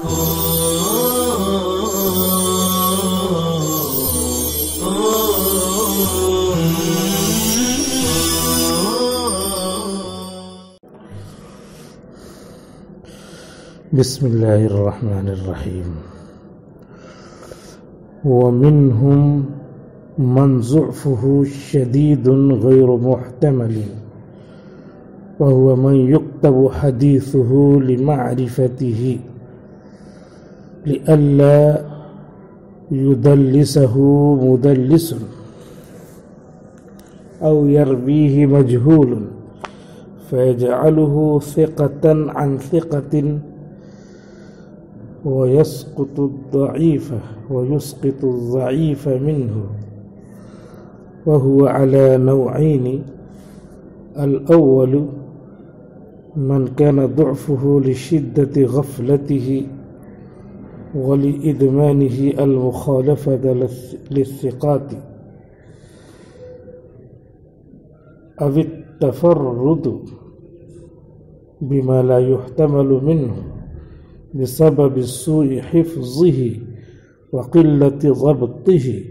بسم الله الرحمن الرحيم. ومنهم من ضعفه شديد غير محتمل، وهو من يكتب حديثه لمعرفته لئلا يدلسه مدلس أو يرويه مجهول فيجعله ثقة عن ثقة ويسقط الضعيف منه، وهو على نوعين: الأول من كان ضعفه لشدة غفلته ولإدمانه المخالفة للثقات أو التفرد بما لا يحتمل منه بسبب سوء حفظه وقلة ضبطه،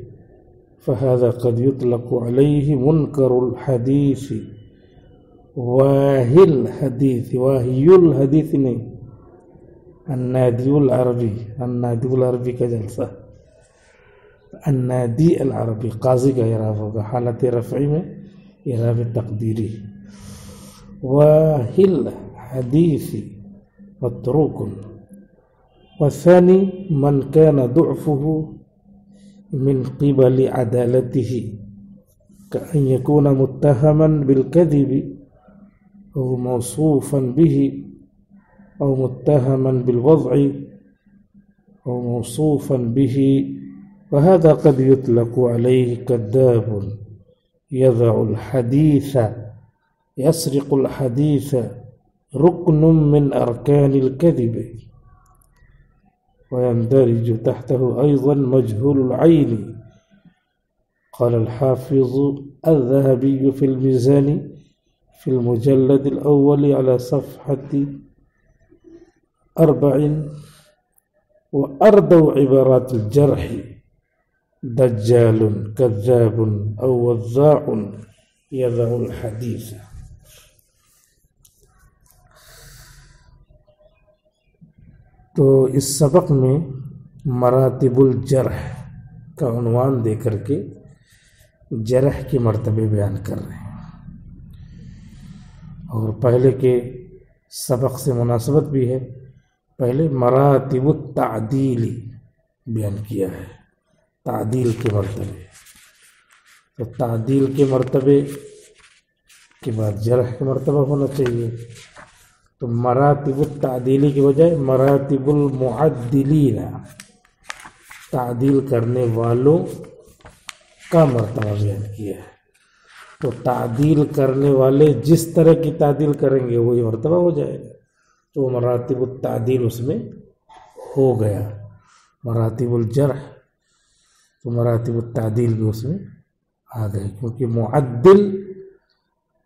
فهذا قد يطلق عليه منكر الحديث واهي الحديث نہیں، النادی العربی کا جلسہ، النادی العربی قاضی کا اعراب ہوگا، حالت رفعی میں اعراب تقدیری، واهي الحديث متروك. والثاني من كان ضعفه من قبل عدالته، كأن يكون متهما بالكذب أو موصوفا به أو متهما بالوضع أو موصوفا به، وهذا قد يطلق عليه كذاب يسرق الحديث ركن من أركان الكذب، ويندرج تحته أيضا مجهول العين. قال الحافظ الذهبي في الميزان في المجلد الأول على صفحة 4: وأردوا عبارات الجرح دجال كذاب أو وضاع يضع الحديث. تو اس سبق میں مراتب الجرح کا عنوان دے کر کے جرح کے مرتبے بیان کر رہے ہیں، اور پہلے کے سبق سے مناسبت بھی ہے، پہلے مراتب التعدیل بیان کیا ہے، تعدیل کے مرتبے، تو تعدیل کے مرتبے کے بعد جرح کا مرتبہ ہونا چاہیے، تو مراتب التعدیلی کی بجائے مراتب المعدلین، تعدیل کرنے والوں کا مرتبہ بیان کیا ہے. تو تعدیل کرنے والے جس طرح کی تعدیل کریں گے وہی مرتبہ ہو جائے گا، تو مراتب التعدیل اس میں ہو گیا. مراتب الجرح تو مراتب التعدیل بھی اس میں آ گئے، کیونکہ معدل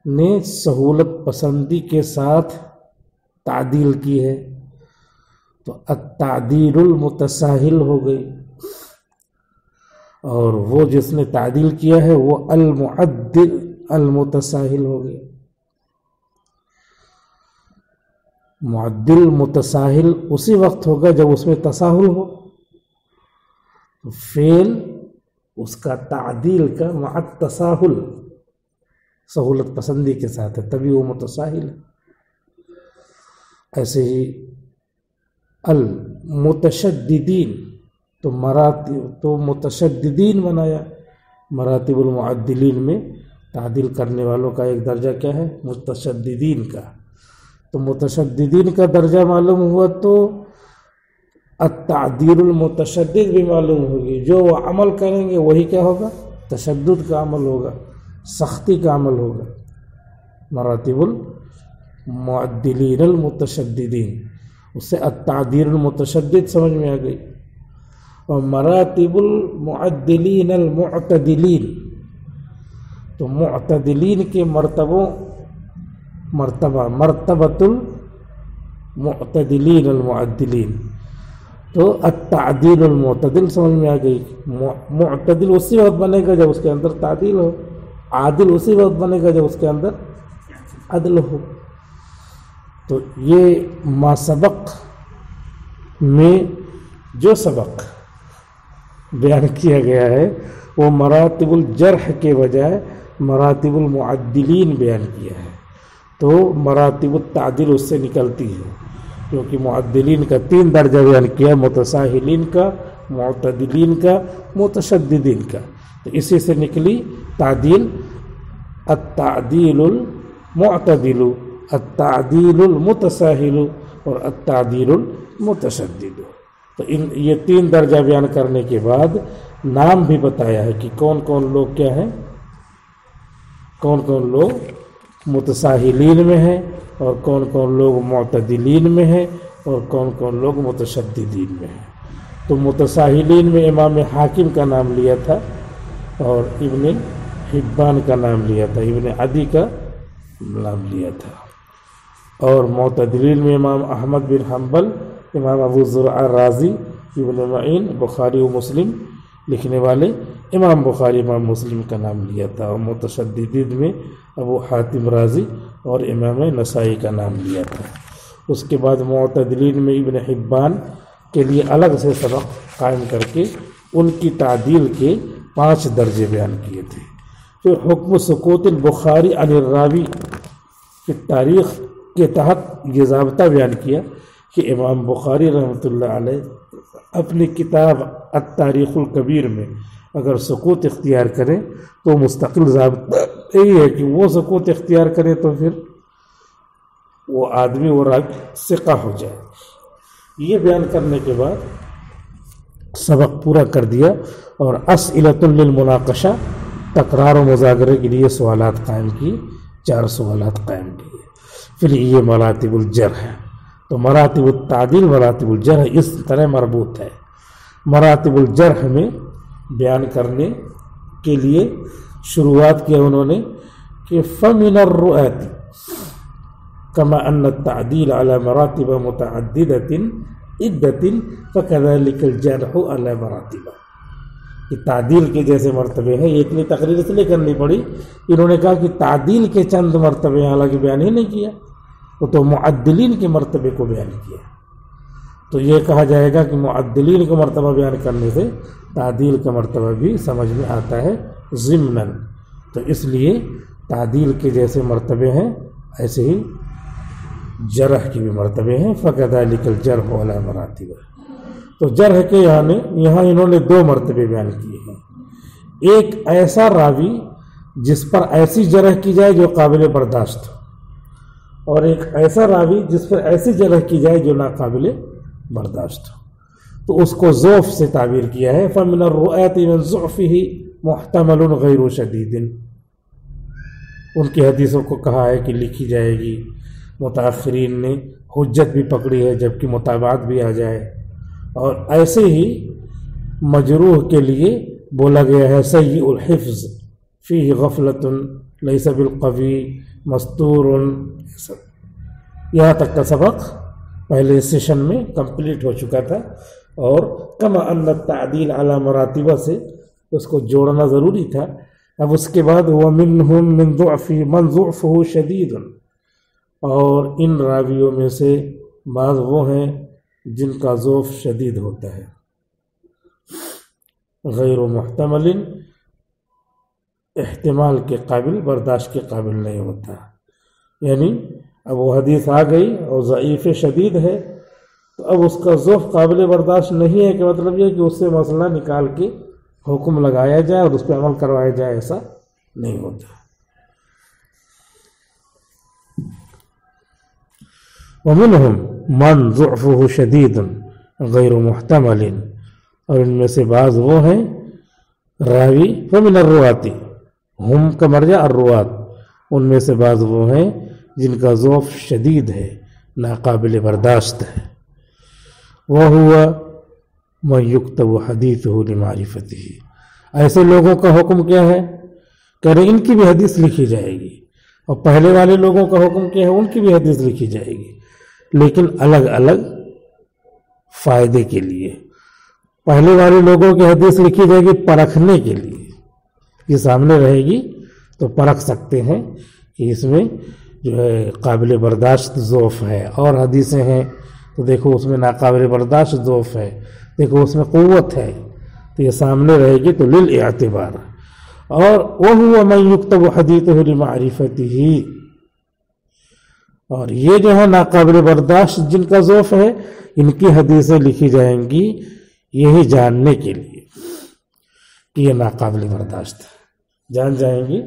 نے سہولت پسندی کے ساتھ تعدیل کی ہے، تو التعدیل المتساہل ہو گئی، اور وہ جس نے تعدیل کیا ہے وہ المعدل المتساہل ہو گئی. معدل متساہل اسی وقت ہوگا جب اس میں تساہل ہو، تو فعل اس کا تعدیل کا مع التساہل سہولت پسندی کے ساتھ ہے، تبھی وہ متساہل ہے. ایسے ہی المتشددین تو متشددین بنایا. مراتب المعدلین میں تعدیل کرنے والوں کا ایک درجہ کیا ہے؟ متشددین کا. تو متشددین کا درجہ معلوم ہوا تو التعدیل المتشدد بھی معلوم ہوگی، جو وہ عمل کریں گے وہی کیا ہوگا؟ تشدد کا عمل ہوگا، سختی کا عمل ہوگا. مراتب المعدلین المتشددین، اس سے التعدیل المتشدد سمجھ میں آ گئی. اور مراتب المعدلین المعتدلین، تو معتدلین کے مرتبۃ المعتدلین المعدلین، تو التعدیل المعتدل سمجھ میں آ گئی. معتدل اسی وقت بنے گا جب اس کے اندر تعدیل ہو، عادل اسی وقت بنے گا جب اس کے اندر عدل ہو. تو یہ ما سبق میں جو سبق بیان کیا گیا ہے وہ مراتب الجرح کے بجائے مراتب المعدلین بیان کیا ہے. تو مراتب التعدیل اس سے نکلتی ہے، کیونکہ معدلین کا 3 درجہ بیان کیا، متساہلین کا، معتدلین کا، متشددین کا. تو اسی سے نکلی تعدیل، التعدیل المعتدل، التعدیل المتساہل اور التعدیل المتشدد. تو یہ 3 درجہ بیان کرنے کے بعد نام بھی بتایا ہے کہ کون کون لوگ کیا ہیں، کون کون لوگ متساہلین میں ہیں اور کون کون لوگ معتدلین میں ہیں اور کون کون لوگ متشددین میں ہیں. تو متساہلین میں امام حاکم کا نام لیا تھا اور ابن حبان کا نام لیا تھا، ابن عدی کا نام لیا تھا. اور معتدلین میں امام احمد بن حنبل، امام ابو زرع رازی، ابن معین، بخاری و مسلم لکھنے والے امام بخاری امام مسلم کا نام لیا تھا. اور متشددین میں ابو حاتم رازی اور امام نسائی کا نام لیا تھا. اس کے بعد معتدلین میں ابن حبان کے لیے الگ سے سبق قائم کر کے ان کی تعدیل کے 5 درجے بیان کیے تھے. پھر حکم سقوط البخاری عن الراوی کی تاریخ کے تحت یہ ضابطہ بیان کیا کہ امام بخاری رحمۃ اللہ علیہ اپنی کتاب التاریخ الکبیر میں اگر سقوط اختیار کریں تو مستقل ضابطہ یہی ہے کہ وہ سقوط اختیار کرے تو پھر وہ آدمی وہ ثقہ ہو جائے. یہ بیان کرنے کے بعد سبق پورا کر دیا اور اسئلۃ للمناقشہ، تکرار و مذاکرے کے لیے سوالات قائم کیے، 4 سوالات قائم کیے. پھر یہ مراتب الجرح ہے. تو مراتب التعدیل مراتب الجرح اس طرح مربوط ہے. مراتب الجرح میں بیان کرنے کے لیے شروعات کیا انہوں نے کہ فَمِنَ الرُّؤَاتِ كما ان التعديل على مراتب متعددة عدة فكذلك الجرح على مراتب. کہ تعدیل کے جیسے مرتبے ہیں، یہ اتنی تقریر اس لیے کرنی پڑی، انہوں نے کہا کہ تعدیل کے چند مرتبے ہیں، حالانکہ بیان ہی نہیں کیا، وہ تو معدلین کے مرتبے کو بیان کیا. تو یہ کہا جائے گا کہ معدلین کا مرتبہ بیان کرنے سے تعدیل کا مرتبہ بھی سمجھ میں آتا ہے ضمناً. تو اس لیے تعدیل کے جیسے مرتبے ہیں ایسے ہی جرح کے بھی مرتبے ہیں. فَكَذَلِكَ الْجَرْحُ عَلَى مَرَاتِبَ. تو جرح کے یہاں انہوں نے 2 مرتبے بیان کیے ہیں. ایک ایسا راوی جس پر ایسی جرح کی جائے جو قابل برداشت ہو، اور ایک ایسا راوی جس پر ایسی جرح کی جائے جو ناقابل برداشت ہو. تو اس کو ضعف سے تعبیر کیا ہے. فَمِنَ الرُّؤَاتِ مِنْ ضُعْفِهِ مُحْتَمَلٌ غَيْرُ شَدِيدٍ. ان کی حدیثوں کو کہا ہے کہ لکھی جائے گی. متاخرین نے حجت بھی پکڑی ہے جبکہ مطابعات بھی آ جائے. اور ایسے ہی مجروح کے لیے بولا گیا ہے سیء الحفظ، فیہ غفلۃ، لیس بالقوی، مستور. یہاں تک کا سبق پہلے سیشن میں کمپلیٹ ہو چکا تھا. اور کما ان التعدیل علی مراتبہ سے اس کو جوڑنا ضروری تھا. اب اس کے بعد ومنہم من ضعف من ضعفہ شدید، اور ان راویوں میں سے بعض وہ ہیں جن کا ضعف شدید ہوتا ہے، غیر محتمل، احتمال کے قابل، برداشت کے قابل نہیں ہوتا. یعنی اب وہ حدیث آ گئی اور ضعیف شدید ہے تو اب اس کا ضعف قابل برداشت نہیں ہے کہ مطلب یہ کہ اس سے مسئلہ نکال کے حکم لگایا جائے اور اس پہ عمل کروایا جائے، ایسا نہیں ہوتا. ومنہم من ضعفہ شدید غیر محتمل، اور ان میں سے بعض وہ ہیں راوی. فمن الرواة، ہم کا مرجع الروات، ان میں سے بعض وہ ہیں جن کا ضعف شدید ہے، ناقابل برداشت ہے. وَهُوَ مَنْ يُكْتَبُ حَدِيثُهُ لِمَعْرِفَتِهِ. ایسے لوگوں کا حکم کیا ہے؟ کہہ رہے ان کی بھی حدیث لکھی جائے گی. اور پہلے والے لوگوں کا حکم کیا ہے؟ ان کی بھی حدیث لکھی جائے گی، لیکن الگ الگ فائدے کے لیے. پہلے والے لوگوں کی حدیث لکھی جائے گی پرکھنے کے لیے، یہ سامنے رہے گی تو پرکھ سکتے ہیں کہ اس میں جو ہے قابل برداشت ضعف ہے. اور حدیثیں ہیں تو دیکھو اس میں ناقابل برداشت ضعف ہے، دیکھو اس میں قوت ہے، تو یہ سامنے رہے گی تو للاعتبار. اور وَهُوَ مَنْ يُكْتَبُ حَدِيثُهُ لِمَعْرِفَتِهِ، اور یہ جو ہے ناقابل برداشت جن کا ضعف ہے، ان کی حدیثیں لکھی جائیں گی یہی جاننے کے لیے کہ یہ ناقابل برداشت ہے. جان جائیں گی.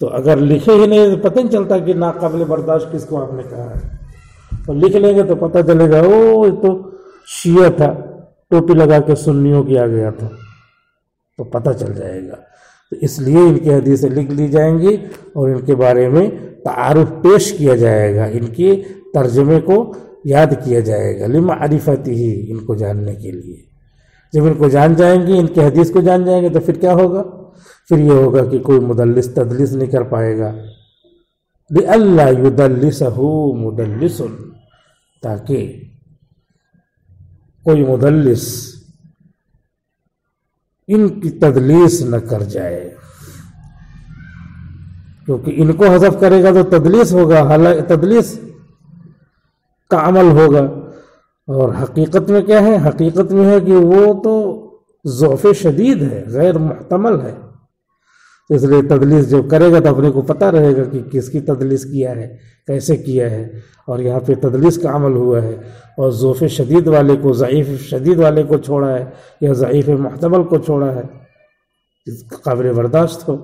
تو اگر لکھے ہی نہیں تو پتہ نہیں چلتا کہ ناقابل برداشت کس کو آپ نے کہا ہے. اور لکھ لیں گے تو پتہ چلے گا یہ تو شیعہ تھا، ٹوپی لگا کے سنیوں کی آ گیا تھا، تو پتہ چل جائے گا. تو اس لیے ان کی حدیثیں لکھ لی جائیں گی اور ان کے بارے میں تعارف پیش کیا جائے گا، ان کے ترجمے کو یاد کیا جائے گا لمعرفتہ، ان کو جاننے کے لیے. جب ان کو جان جائیں گے، ان کی حدیث کو جان جائیں گے، تو پھر کیا ہوگا؟ پھر یہ ہوگا کہ کوئی مدلس تدلیس نہیں کر پائے گا. لئلا یدلسہ مدلس، تاکہ کوئی مدلس ان کی تدلیس نہ کر جائے، کیونکہ ان کو حذف کرے گا تو تدلیس ہوگا، حالانکہ تدلیس کا عمل ہوگا. اور حقیقت میں کیا ہے؟ حقیقت میں ہے کہ وہ تو ضعف شدید ہے، غیر محتمل ہے. اس لیے تدلیس جب کرے گا تو اپنے کو پتہ رہے گا کہ کس کی تدلیس کیا ہے، کیسے کیا ہے. اور یہاں پہ تدلیس کا عمل ہوا ہے اور ضعف شدید والے کو، ضعیف شدید والے کو چھوڑا ہے، یا ضعیف محتمل کو چھوڑا ہے قابل برداشت ہو.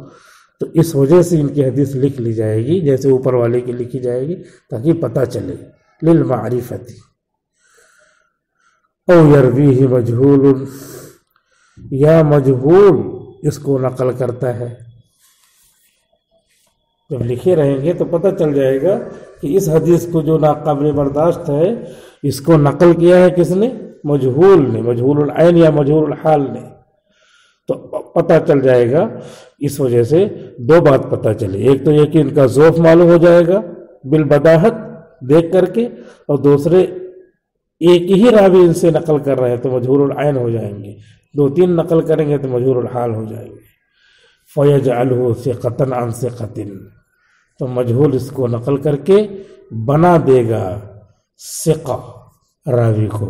تو اس وجہ سے ان کی حدیث لکھ لی جائے گی جیسے اوپر والے کی لکھی جائے گی، تاکہ پتہ چلے. للمعرفت. او یرویہ مجہول، یا مجہول اس کو نقل کرتا ہے. جب لکھے رہیں گے تو پتہ چل جائے گا کہ اس حدیث کو جو ناقابل برداشت ہے، اس کو نقل کیا ہے کس نے؟ مجہول نے، مجہول العین یا مجہول الحال نے. تو پتہ چل جائے گا. اس وجہ سے دو بات پتہ چلے، ایک تو یہ کہ ان کا ضعف معلوم ہو جائے گا بالبداہت دیکھ کر کے، اور دوسرے ایک ہی راوی ان سے نقل کر رہے ہیں تو مجہول العین ہو جائیں گے، دو تین نقل کریں گے تو مجہول الحال ہو جائیں گے. فَيَجْعَلُهُ ثِقَةً عَنْ ثِقَةٍ، تو مجہول اس کو نقل کر کے بنا دے گا ثقہ راوی کو،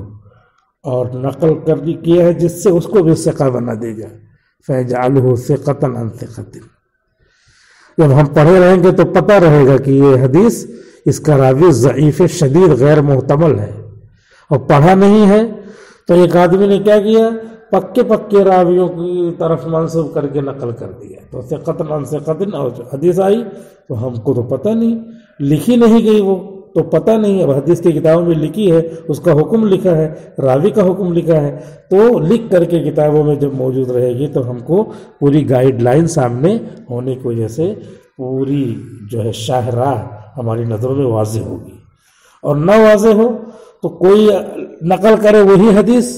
اور نقل کر کیا ہے جس سے اس کو بھی ثقہ بنا دے گا. فَيَجْعَلُهُ ثِقَةً عَنْ ثِقَةٍ. جب ہم پڑھے رہیں گے تو پتہ رہے گا کہ یہ حدیث اس کا راوی ضعیف شدید غیر محتمل ہے. اور پڑھا نہیں ہے تو ایک آدمی نے کیا کیا؟ پکے راویوں کی طرف منسوب کر کے نقل کر دیا، تو ثقۃ عن ثقۃ. اور حدیث آئی تو ہم کو تو پتہ نہیں، لکھی نہیں گئی وہ تو پتہ نہیں. اب حدیث کی کتابوں میں لکھی ہے، اس کا حکم لکھا ہے، راوی کا حکم لکھا ہے، تو لکھ کر کے کتابوں میں جب موجود رہے گی تو ہم کو پوری گائیڈ لائن سامنے ہونے کی وجہ سے پوری جو ہے شاہراہ ہماری نظروں میں واضح ہوگی. اور نہ واضح ہو تو کوئی نقل کرے وہی حدیث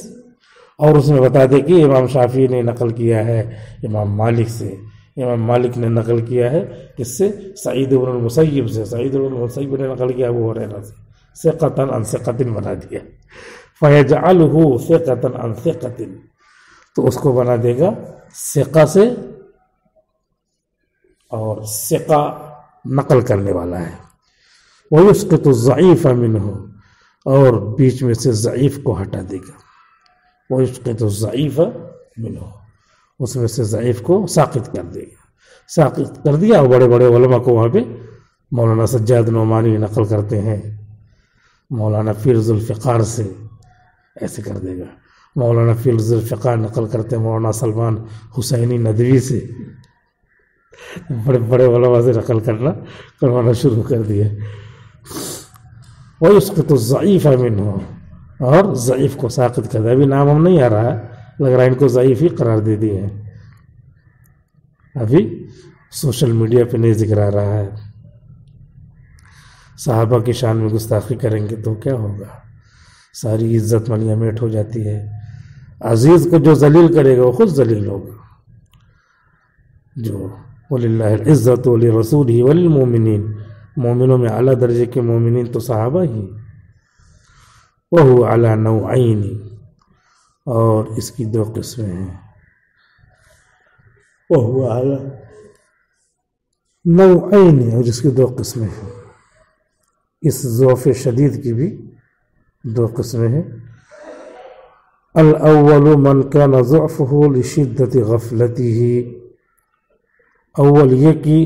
اور اس میں بتا دے کہ امام شافعی نے نقل کیا ہے امام مالک سے، امام مالک نے نقل کیا ہے کس سے؟ سعید بن المسیب سے، سعید بن المسیب نے نقل کیا ابو ہریرہ سے. ثقۃ عن ثقۃ بنا دیا. فَيَجْعَلُهُ ثِقَةً عن ثِقَةٍ، تو اس کو بنا دے گا ثقہ سے، اور ثقہ نقل کرنے والا ہے. وَيُسْقِطُ الضَّعِيفَ مِنْهُ، اور بیچ میں سے ضعیف کو ہٹا دے گا. وَيُسْقِطُ الضَّعِيفَ مِنْهُ، اس میں سے ضعیف کو ساقط کر دے گا. ساقط کر دیا. اور بڑے بڑے علماء کو وہاں پہ مولانا سجاد نعمانی نقل کرتے ہیں، مولانا پیر ذوالفقار سے ایسے کر دے گا. مولانا پیر ذوالفقار نقل کرتے ہیں مولانا سلمان حسینی ندوی سے. بڑے بڑے علماء سے نقل کروانا شروع کر دیا. وَيُسْقِطُ الضَّعِيفَ مِنْهُ، اور ضعیف کو ساقط کر دیا. ابھی نام ہم نہیں آ رہا ہے، لگ رہا ہے ان کو ضعیف ہی قرار دے دیے ہیں. ابھی سوشل میڈیا پہ نہیں ذکر آ رہا ہے. صحابہ کی شان میں گستاخی کریں گے تو کیا ہوگا؟ ساری عزت ملیہ میٹ ہو جاتی ہے. عزیز کو جو ذلیل کرے گا وہ خود ذلیل ہوگا. جو وَلِلَّهِ الْعِزَّةُ وَلِرَسُولِهِ وَلِلْمُؤْمِنِينَ، مومنوں میں اعلیٰ درجے کے مومنین تو صحابہ ہی. وہو علی نوعین، اور اس کی دو قسمیں ہیں، وہو علی نوعین، اور جس کی دو قسمیں ہیں، اس ضعف شدید کی بھی دو قسمیں ہیں۔ الاول من کان ضعفہ لشدت غفلتہ، اول یہ کہ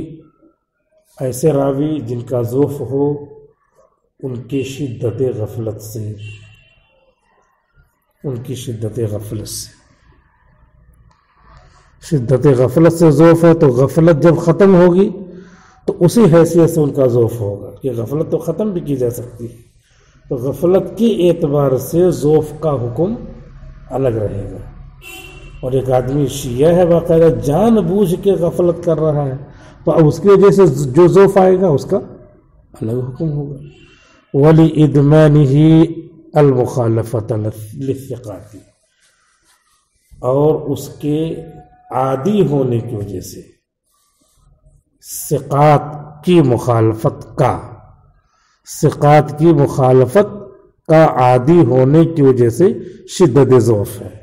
ایسے راوی جن کا ضعف ہو ان کی شدت غفلت سے، ان کی شدت غفلت سے، شدت غفلت سے ضعف ہے، تو غفلت جب ختم ہوگی تو اسی حیثیت سے ان کا ضعف ہوگا، کہ غفلت تو ختم بھی کی جا سکتی ہے، تو غفلت کے اعتبار سے ضعف کا حکم الگ رہے گا۔ اور ایک آدمی شیعہ ہے، باقاعدہ جان بوجھ کے غفلت کر رہا ہے، تو اب اس کی وجہ سے جو ضعف آئے گا اس کا الگ حکم ہوگا۔ وَلِإِدْمَانِهِ الْمُخَالَفَةَ لِلثِّقَاتِ، اور اس کے عادی ہونے کی وجہ سے ثقات کی مخالفت کا، ثقات کی مخالفت کا عادی ہونے کی وجہ سے شدت ضعف ہے۔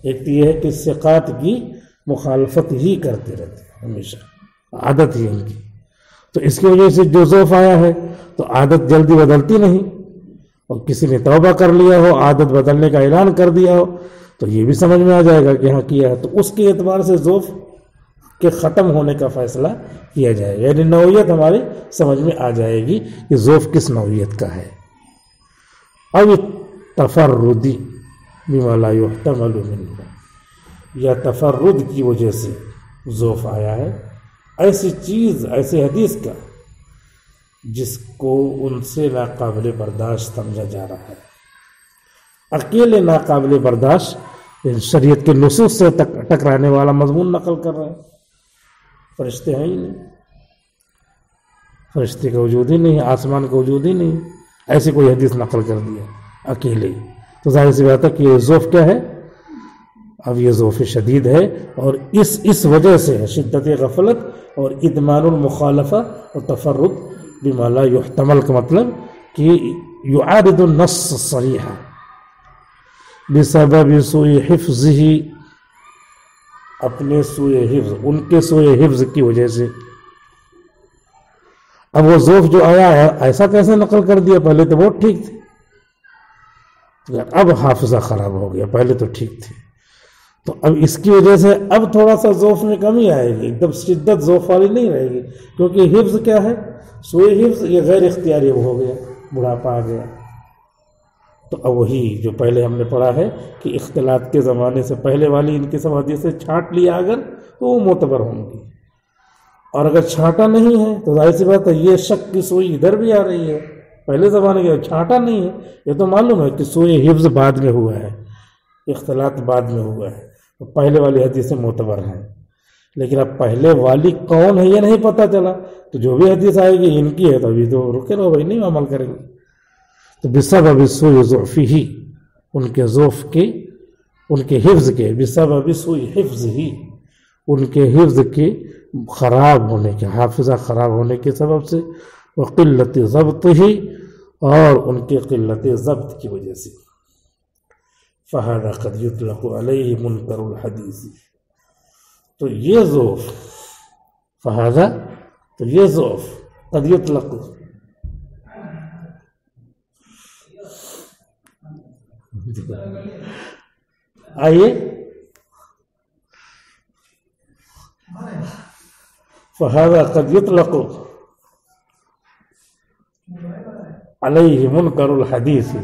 ایک تو یہ ہے کہ ثقات کی مخالفت ہی کرتے رہتے ہیں ہمیشہ، عادت ہی ان کی، تو اس کی وجہ سے جو ضعف آیا ہے تو عادت جلدی بدلتی نہیں، اور کسی نے توبہ کر لیا ہو، عادت بدلنے کا اعلان کر دیا ہو، تو یہ بھی سمجھ میں آ جائے گا کہ ہاں کیا ہے، تو اس کے اعتبار سے ضعف کے ختم ہونے کا فیصلہ کیا جائے گا، یعنی نوعیت ہماری سمجھ میں آ جائے گی کہ ضعف کس نوعیت کا ہے۔ اب تفردی بما لا يحتمل منه، یا تفرد کی وجہ سے ضعف آیا ہے، ایسی چیز، ایسی حدیث کا جس کو ان سے ناقابل برداشت سمجھا جا رہا ہے، اکیلے ناقابل برداشت، شریعت کے نصوص سے ٹکرانے والا مضمون نقل کر رہے ہیں، فرشتے ہیں ہی نہیں، فرشتے کا وجود ہی نہیں، آسمان کا وجود ہی نہیں، ایسی کوئی حدیث نقل کر دیا اکیلے ہی، تو ظاہر سی بات ہے کہ یہ ضعف کیا ہے، اب یہ ضعف شدید ہے، اور اس وجہ سے ہے شدت غفلت اور ادمان المخالفہ اور تفرد بما لا يحتمل کا مطلب کہ يعارض النص الصریح بسبب سوء حفظہ، اپنے سوء حفظ، ان کے سوء حفظ کی وجہ سے۔ اب وہ ضعف جو آیا ہے ایسا کیسے نقل کر دیا، پہلے تو بہت ٹھیک تھے، اب حافظہ خراب ہو گیا، پہلے تو ٹھیک تھے، تو اب اس کی وجہ سے اب تھوڑا سا ضعف میں کمی آئے گی، ایک دم شدت ضعف والی نہیں رہے گی، کیونکہ حفظ کیا ہے، سوء حفظ، یہ غیر اختیاری ہو گیا، بڑھاپا آ گیا، تو اب وہی جو پہلے ہم نے پڑھا ہے کہ اختلاط کے زمانے سے پہلے والی ان کی سب حدیثیں چھانٹ لیا اگر تو وہ معتبر ہوں گی، اور اگر چھانٹا نہیں ہے تو ظاہر سی بات ہے یہ شک کی سوئی ادھر بھی آ رہی ہے، پہلے زمانے کے چھانٹا نہیں ہے، یہ تو معلوم ہے کہ سوء حفظ بعد میں ہوا ہے، اختلاط بعد میں ہوا ہے، تو پہلے والی حدیثیں معتبر ہیں، لیکن اب پہلے والی کون ہے یہ نہیں پتہ چلا، تو جو بھی حدیث آئے گی ان کی ہے، تو ابھی تو رکے رہو بھائی، نہیں عمل کریں گے، تو بسبب سوء ضعفہ، ان کے ضعف کے، ان کے حفظ کے، بسبب سوء حفظ ہی، ان کے حفظ کے خراب ہونے کے، حافظہ خراب ہونے کے سبب سے، وقلت ضبط ہی، اور ان کے قلت ضبط کی وجہ سے، فہذا قد یطلق علیہ منکر الحدیث، تو یہ ضعف، فہذا، تو یہ ضعف قد یطلق، آئیے، فہذا قد یطلق علیہ منکر الحدیث،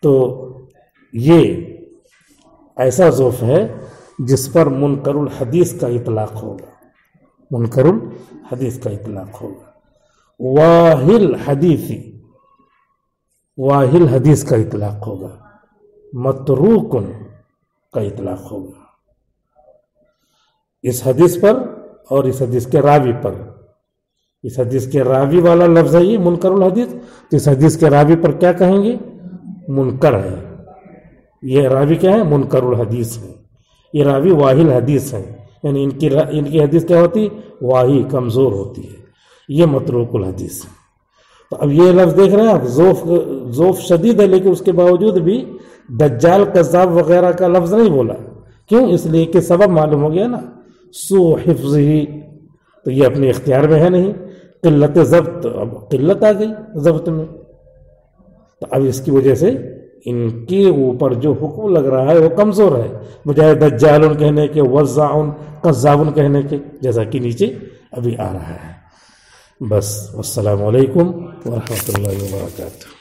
تو یہ ایسا ضعف ہے جس پر منکر الحدیث کا اطلاق ہوگا، منکر الحدیث کا اطلاق ہوگا، واہل حدیثی، واہل حدیث کا اطلاق ہوگا، متروکن کا اطلاق ہوگا، اس حدیث پر اور اس حدیث کے راوی پر، اس حدیث کے راوی والا لفظ ہے یہ منکر الحدیث، تو اس حدیث کے راوی پر کیا کہیں گے، منکر ہے، یہ راوی کیا ہے، منکر الحدیث ہے، یہ راوی واہل حدیث ہے، یعنی ان کی حدیث کیا ہوتی، واہی، کمزور ہوتی ہے، یہ متروک الحدیث ہے، تو اب یہ لفظ دیکھ رہے ہیں آپ، ذوف شدید ہے، لیکن اس کے باوجود بھی دجال کذاب وغیرہ کا لفظ نہیں بولا. کیوں؟ اس لیے کہ سبب معلوم ہو گیا نا، سوء حفظ ہی، تو یہ اپنے اختیار میں ہے نہیں. قلت ضبط، اب قلت آ گئی ضبط میں، تو اب اس کی وجہ سے ان کے اوپر جو حکم لگ رہا ہے وہ کمزور ہے، بجائے دجال کہنے کے، وزاع کذاب کہنے کے، جیسا کہ نیچے ابھی آ رہا ہے. بس، والسلام علیکم ورحمۃ اللہ وبرکاتہ.